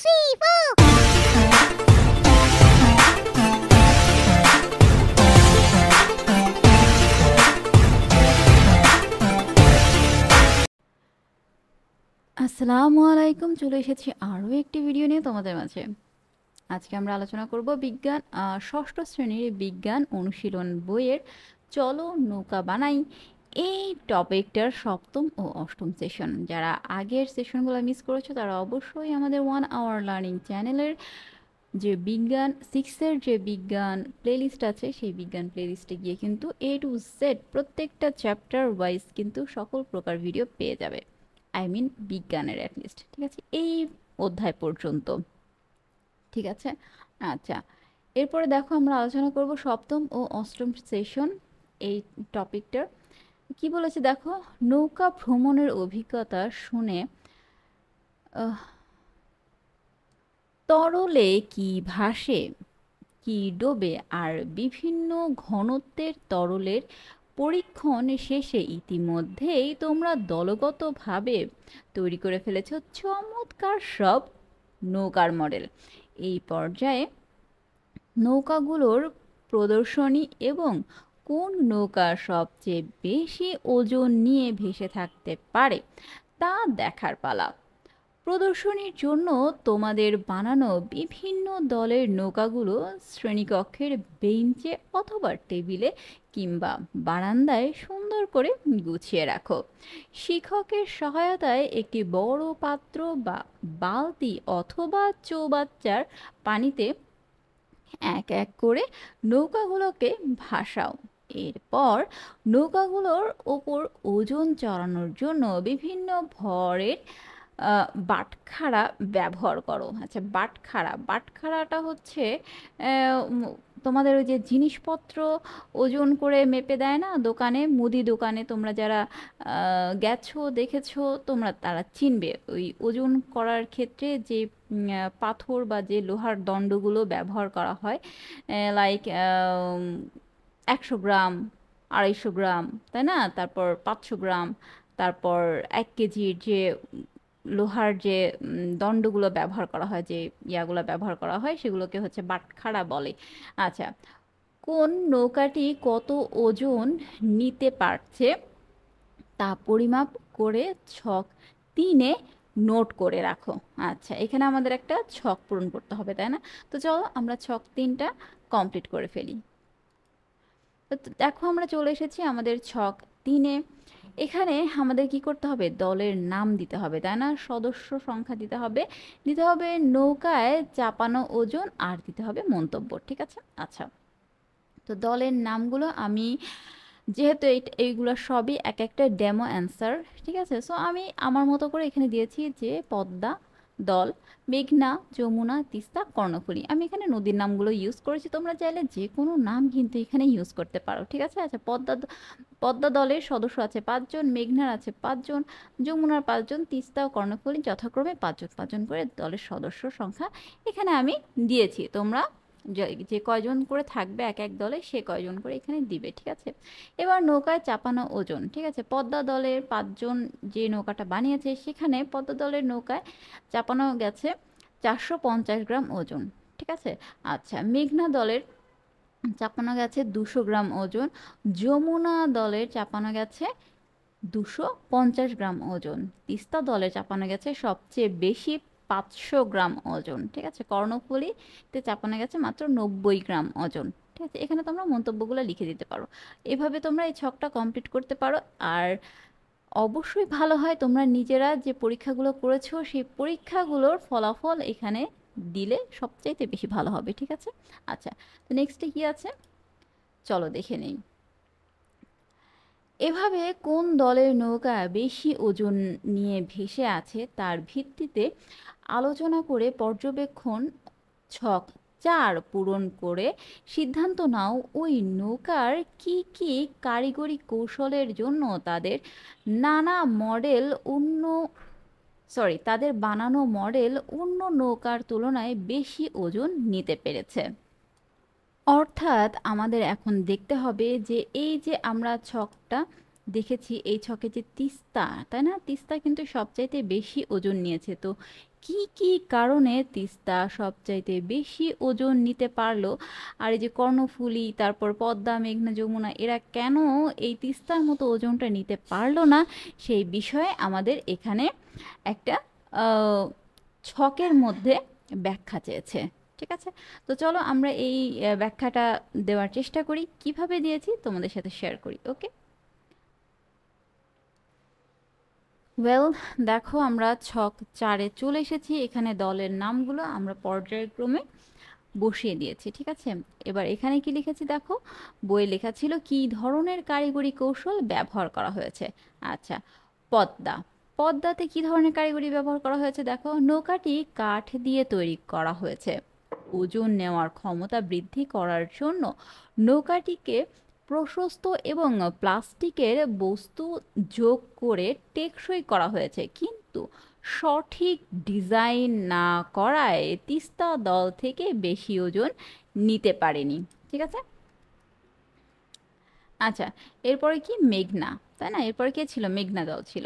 three, four. আসসালামু আলাইকুম, চলে এসেছি আরও একটি ভিডিও নিয়ে তোমাদের মাঝে। আজকে আমরা আলোচনা করব বিজ্ঞান ষষ্ঠ শ্রেণীর বিজ্ঞান অনুশীলন বইয়ের চলো নৌকা বানাই এই টপিকটার সপ্তম ও অষ্টম সেশন। যারা আগের সেশনগুলো মিস করেছো তারা অবশ্যই আমাদের 1 আওয়ার লার্নিং চ্যানেলের যে বিজ্ঞান সিক্সের যে বিজ্ঞান প্লেলিস্ট আছে সেই বিজ্ঞান প্লেলিস্টে গিয়ে কিন্তু A to Z প্রত্যেকটা চ্যাপ্টার ওয়াইজ কিন্তু সকল প্রকার ভিডিও পেয়ে যাবে। বিজ্ঞানের অ্যাটলিস্ট, ঠিক আছে, এই অধ্যায় পর্যন্ত, ঠিক আছে। আচ্ছা, এরপরে দেখো আমরা আলোচনা করব সপ্তম ও অষ্টম সেশন এই টপিকটার। কি বলেছে দেখো, নৌকা ভ্রমণের অভিজ্ঞতা শুনে তরলে কি ভাসে, কি ডোবে, আর বিভিন্ন ঘনত্বের তরলের পরীক্ষণ শেষে ইতিমধ্যেই তোমরা দলগতভাবে তৈরি করে ফেলেছ চমৎকার সব নৌকার মডেল। এই পর্যায়ে নৌকাগুলোর প্রদর্শনী এবং কোন নৌকা সবচেয়ে বেশি ওজন নিয়ে ভেসে থাকতে পারে তা দেখার পালা। প্রদর্শনীর জন্য তোমাদের বানানো বিভিন্ন দলের নৌকাগুলো শ্রেণীকক্ষের বেঞ্চে অথবা টেবিলে কিংবা বারান্দায় সুন্দর করে গুছিয়ে রাখো। শিক্ষকের সহায়তায় একটি বড় পাত্র বা বালতি অথবা চৌবাচ্চার পানিতে এক এক করে নৌকাগুলোকে ভাসাও। এরপর নৌকাগুলোর ওপর ওজন চড়ানোর জন্য বিভিন্ন ভরের বাটখারা ব্যবহার করো। আচ্ছা, বাটখারাটা হচ্ছে তোমাদের ওই যে জিনিসপত্র ওজন করে মেপে দেয় না দোকানে, মুদি দোকানে, তোমরা যারা গেছো দেখেছো তোমরা তারা চিনবে। ওই ওজন করার ক্ষেত্রে যে পাথর বা যে লোহার দণ্ডগুলো ব্যবহার করা হয়, লাইক 100 গ্রাম, 250 গ্রাম, তাই না, তারপর 500 গ্রাম, তারপর 1 কেজির যে লোহার যে দণ্ডগুলো ব্যবহার করা হয়, যে ইয়াগুলো ব্যবহার করা হয়, সেগুলোকে হচ্ছে বাটখারা বলে। আচ্ছা, কোন নৌকাটি কত ওজন নিতে পারছে তা পরিমাপ করে ছক 3-এ নোট করে রাখো। আচ্ছা, এখানে আমাদের একটা ছক পূরণ করতে হবে, তাই না? তো চলো আমরা ছক 3টা কমপ্লিট করে ফেলি। তো দেখো আমরা চলে এসেছি আমাদের ছক 3-এ। এখানে আমাদের কি করতে হবে, দলের নাম দিতে হবে, তাই না, সদস্য সংখ্যা দিতে হবে নৌকায় চাপানো ওজন, আর দিতে হবে মন্তব্য, ঠিক আছে। আচ্ছা, তো দলের নামগুলো আমি যেহেতু এইগুলো সবই এক একটা ডেমো অ্যান্সার, ঠিক আছে, সো আমি আমার মতো করে এখানে দিয়েছি যে পদ্মা দল, মেঘনা, যমুনা, তিস্তা, কর্ণফুলী। আমি এখানে নদীর নামগুলো ইউজ করেছি, তোমরা চাইলে যে কোনো নাম কিন্তু এখানে ইউজ করতে পারো, ঠিক আছে। আচ্ছা, পদ্মা দলের সদস্য আছে 5 জন, মেঘনার আছে 5 জন, যমুনার 5 জন, তিস্তা ও কর্ণফুলী যথাক্রমে 5 জন 5 জন করে দলের সদস্য সংখ্যা এখানে আমি দিয়েছি। তোমরা যে কয়জন করে থাকবে এক এক দলে সে কয়জন করে এখানে দিবে, ঠিক আছে। এবার নৌকায় চাপানো ওজন, ঠিক আছে, পদ্মা দলের 5 জন যে নৌকাটা বানিয়েছে সেখানে পদ্মা দলের নৌকায় চাপানো গেছে 450 গ্রাম ওজন, ঠিক আছে। আচ্ছা, মেঘনা দলের চাপানো গেছে 200 গ্রাম ওজন, যমুনা দলের চাপানো গেছে 250 গ্রাম ওজন, তিস্তা দলের চাপানো গেছে সবচেয়ে বেশি 500 গ্রাম ওজন, ঠিক আছে। কর্ণফুলীতে চাপানো গেছে মাত্র 90 গ্রাম ওজন, ঠিক আছে। এখানে তোমরা মন্তব্যগুলো লিখে দিতে পারো। এভাবে তোমরা এই ছকটা কমপ্লিট করতে পারো। আর অবশ্যই ভালো হয় তোমরা নিজেরা যে পরীক্ষাগুলো করেছো সেই পরীক্ষাগুলোর ফলাফল এখানে দিলে সবচাইতে বেশি ভালো হবে, ঠিক আছে। আচ্ছা, তো নেক্সটে কি আছে চলো দেখে নেই। এভাবে কোন দলের নৌকা বেশি ওজন নিয়ে ভেসে আছে তার ভিত্তিতে আলোচনা করে পর্যবেক্ষণ ছক 4 পূরণ করে সিদ্ধান্ত নাও ওই নৌকার কি কি কারিগরি কৌশলের জন্য তাদের বানানো মডেল অন্য নৌকার তুলনায় বেশি ওজন নিতে পেরেছে। অর্থাৎ আমাদের এখন দেখতে হবে যে এই যে আমরা ছকটা দেখেছি এই ছকে যে তিস্তা, তাই না? তিস্তা কিন্তু সবচাইতে বেশি ওজন নিয়েছে। তো কি কি কারণে তিস্তা সবচাইতে বেশি ওজন নিতে পারলো? আর এই যে কর্ণফুলী, তারপর পদ্মা, মেঘনা, যমুনা, এরা কেন এই তিস্তার মতো ওজনটা নিতে পারলো না, সেই বিষয়ে আমাদের এখানে একটা ছকের মধ্যে ব্যাখ্যা চেয়েছে। ঠিক আছে, তো চলো আমরা এই ব্যাখ্যাটা দেওয়ার চেষ্টা করি। কিভাবে দিয়েছি তোমাদের সাথে শেয়ার করি। ওকে, ওয়েল, দেখো আমরা ছক 4-এ চলে এসেছি। এখানে দলের নামগুলো আমরা পর্যায়ক্রমে বসিয়ে দিয়েছি। ঠিক আছে, এবার এখানে কি লিখেছি দেখো, বইয়ে লেখা ছিল কি ধরনের কারিগরি কৌশল ব্যবহার করা হয়েছে। আচ্ছা, পদ্মা, পদ্মাতে কি ধরনের কারিগরি ব্যবহার করা হয়েছে দেখো, নৌকাটি কাঠ দিয়ে তৈরি করা হয়েছে। ওজন নেওয়ার ক্ষমতা বৃদ্ধি করার জন্য নৌকাটিকে প্রশস্ত এবং প্লাস্টিকের বস্তু যোগ করে টেকসই করা হয়েছে, কিন্তু সঠিক ডিজাইন না করায় তিস্তা দল থেকে বেশি ওজন নিতে পারেনি। ঠিক আছে, আচ্ছা, এরপরে কি মেঘনা, তাই না? এরপরে কে ছিল? মেঘনা দল ছিল।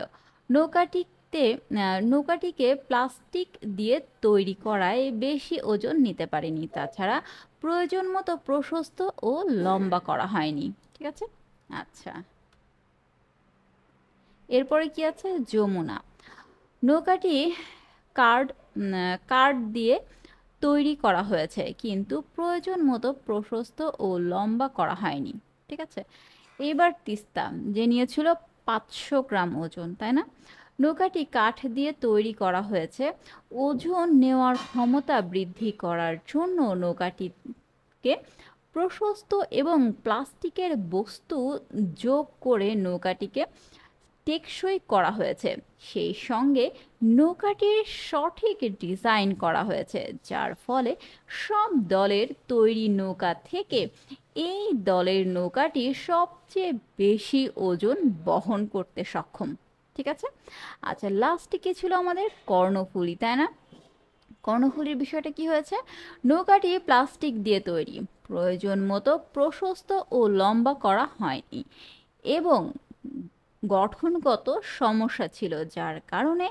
নৌকাটিকে প্লাস্টিক দিয়ে তৈরি করায় বেশি ওজন নিতে পারেনি, তাছাড়া প্রয়োজন মতো প্রশস্ত ও লম্বা করা হয়নি। ঠিক আছে, আচ্ছা, এরপরে কি আছে? যমুনা, নৌকাটি কার্ড কার্ড দিয়ে তৈরি করা হয়েছে, কিন্তু প্রয়োজন মতো প্রশস্ত ও লম্বা করা হয়নি। ঠিক আছে, এবার তিস্তা, যে নিয়েছিল 500 গ্রাম ওজন, তাই না? নৌকাটি কাঠ দিয়ে তৈরি করা হয়েছে। ওজন নেওয়ার ক্ষমতা বৃদ্ধি করার জন্য নৌকাটিকে প্রশস্ত এবং প্লাস্টিকের বস্তু যোগ করে নৌকাটিকে টেকসই করা হয়েছে। সেই সঙ্গে নৌকাটির সঠিক ডিজাইন করা হয়েছে, যার ফলে সব দলের তৈরি নৌকা থেকে এই দলের নৌকাটি সবচেয়ে বেশি ওজন বহন করতে সক্ষম। ঠিক আছে, আচ্ছা, লাস্টে কি ছিল আমাদের? কর্ণফুলী, তাই না? কর্ণফুলীর বিষয়টা কি হয়েছে? নৌকাটি প্লাস্টিক দিয়ে তৈরি, প্রয়োজন মতো প্রশস্ত ও লম্বা করা হয়নি এবং গঠনগত সমস্যা ছিল, যার কারণে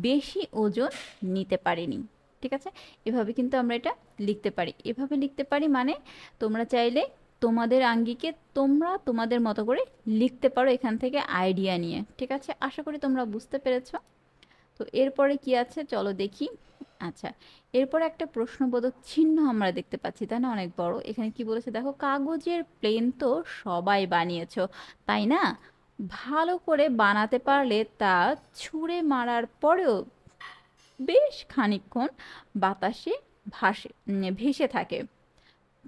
বেশি ওজন নিতে পারেনি। ঠিক আছে, এভাবে কিন্তু আমরা এটা লিখতে পারি। এভাবে লিখতে পারি মানে তোমরা চাইলে তোমাদের আঙ্গিকে তোমরা তোমাদের মতো করে লিখতে পারো এখান থেকে আইডিয়া নিয়ে। ঠিক আছে, আশা করি তোমরা বুঝতে পেরেছো। তো এরপরে কি আছে চলো দেখি। আচ্ছা, এরপরে একটা প্রশ্নবোধক চিহ্ন আমরা দেখতে পাচ্ছি, তাই না? অনেক বড়। এখানে কি বলেছে দেখো, কাগজের প্লেন তো সবাই বানিয়েছো, তাই না? ভালো করে বানাতে পারলে তা ছুঁড়ে মারার পরেও বেশ খানিকক্ষণ বাতাসে ভেসে থাকে।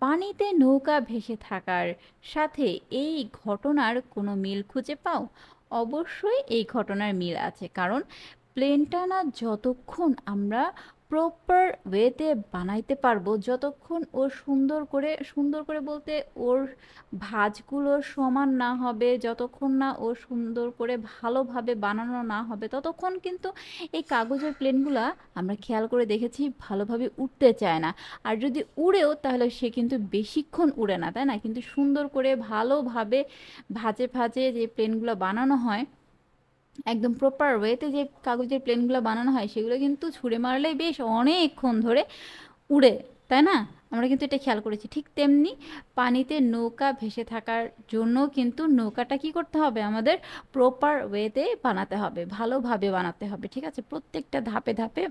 পানিতে নৌকা ভেসে থাকার সাথে এই ঘটনার কোনো মিল খুঁজে পাও? অবশ্যই এই ঘটনার মিল আছে, কারণ প্লেনটা না যতক্ষণ আমরা প্রপার ওয়েতে বানাইতে পারবো, যতক্ষণ ও সুন্দর করে বলতে ওর ভাঁজগুলো সমান না হবে, যতক্ষণ না ও সুন্দর করে ভালোভাবে বানানো না হবে, ততক্ষণ কিন্তু এই কাগজের প্লেনগুলা আমরা খেয়াল করে দেখেছি ভালোভাবে উঠতে চায় না। আর যদি উড়েও তাহলে সে কিন্তু বেশিক্ষণ উড়ে না, তাই না? কিন্তু সুন্দর করে ভালোভাবে ভাঁজে ভাঁজে যে প্লেনগুলো বানানো হয়, একদম প্রপার ওয়েতে যে কাগজের প্লেনগুলো বানানো হয়, সেগুলো কিন্তু ছুঁড়ে মারলেই বেশ অনেকক্ষণ ধরে উড়ে, তাই না? আমরা কিন্তু এটা খেয়াল করেছি। ঠিক তেমনি পানিতে নৌকা ভেসে থাকার জন্য কিন্তু নৌকাটা কি করতে হবে? আমাদের প্রপার ওয়েতে বানাতে হবে, ভালোভাবে বানাতে হবে। ঠিক আছে, প্রত্যেকটা ধাপে ধাপে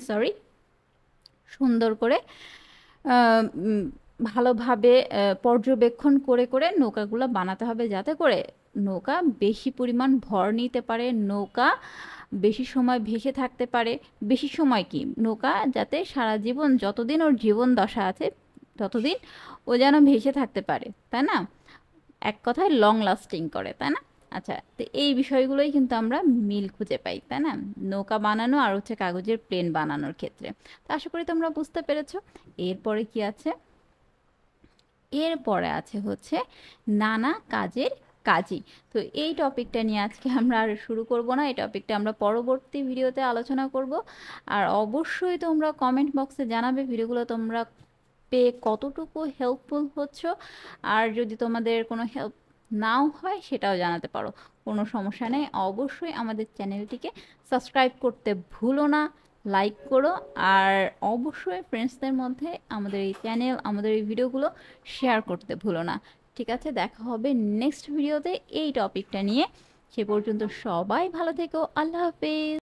সরি সুন্দর করে আহ, উম, ভালোভাবে পর্যবেক্ষণ করে করে নৌকাগুলো বানাতে হবে, যাতে করে নৌকা বেশি পরিমাণ ভর নিতে পারে, নৌকা বেশি সময় ভেসে থাকতে পারে। বেশি সময় কি, নৌকা যাতে সারা জীবন, যতদিন ওর জীবন দশা আছে ততদিন ও যেন ভেসে থাকতে পারে, তাই না? এক কথায় লং লাস্টিং করে, তাই না? আচ্ছা, তো এই বিষয়গুলোই কিন্তু আমরা মিল খুঁজে পাই, তাই না? নৌকা বানানো আর হচ্ছে কাগজের প্লেন বানানোর ক্ষেত্রে। তো আশা করি তোমরা বুঝতে পেরেছো। এরপরে কি আছে? এরপরে আছে হচ্ছে নানা কাজের কাজী। তো এই টপিকটা নিয়ে আজকে আমরা আর শুরু করব না, এই টপিকটা আমরা পরবর্তী ভিডিওতে আলোচনা করব। আর অবশ্যই তোমরা কমেন্ট বক্সে জানাবে ভিডিওগুলো তোমরা পেয়ে কতটুকু হেল্পফুল হচ্ছ। আর যদি তোমাদের কোনো নাও হয় সেটাও জানাতে পারো, কোনো সমস্যা নেই। অবশ্যই আমাদের চ্যানেলটিকে সাবস্ক্রাইব করতে ভুলো না, লাইক করো, আর অবশ্যই ফ্রেন্ডসদের মধ্যে আমাদের এই চ্যানেল, আমাদের এই ভিডিওগুলো শেয়ার করতে ভুলো না। ঠিক আছে, দেখা হবে নেক্সট ভিডিওতে এই টপিকটা নিয়ে। সে পর্যন্ত সবাই ভালো থেকো, আল্লাহ হাফেজ।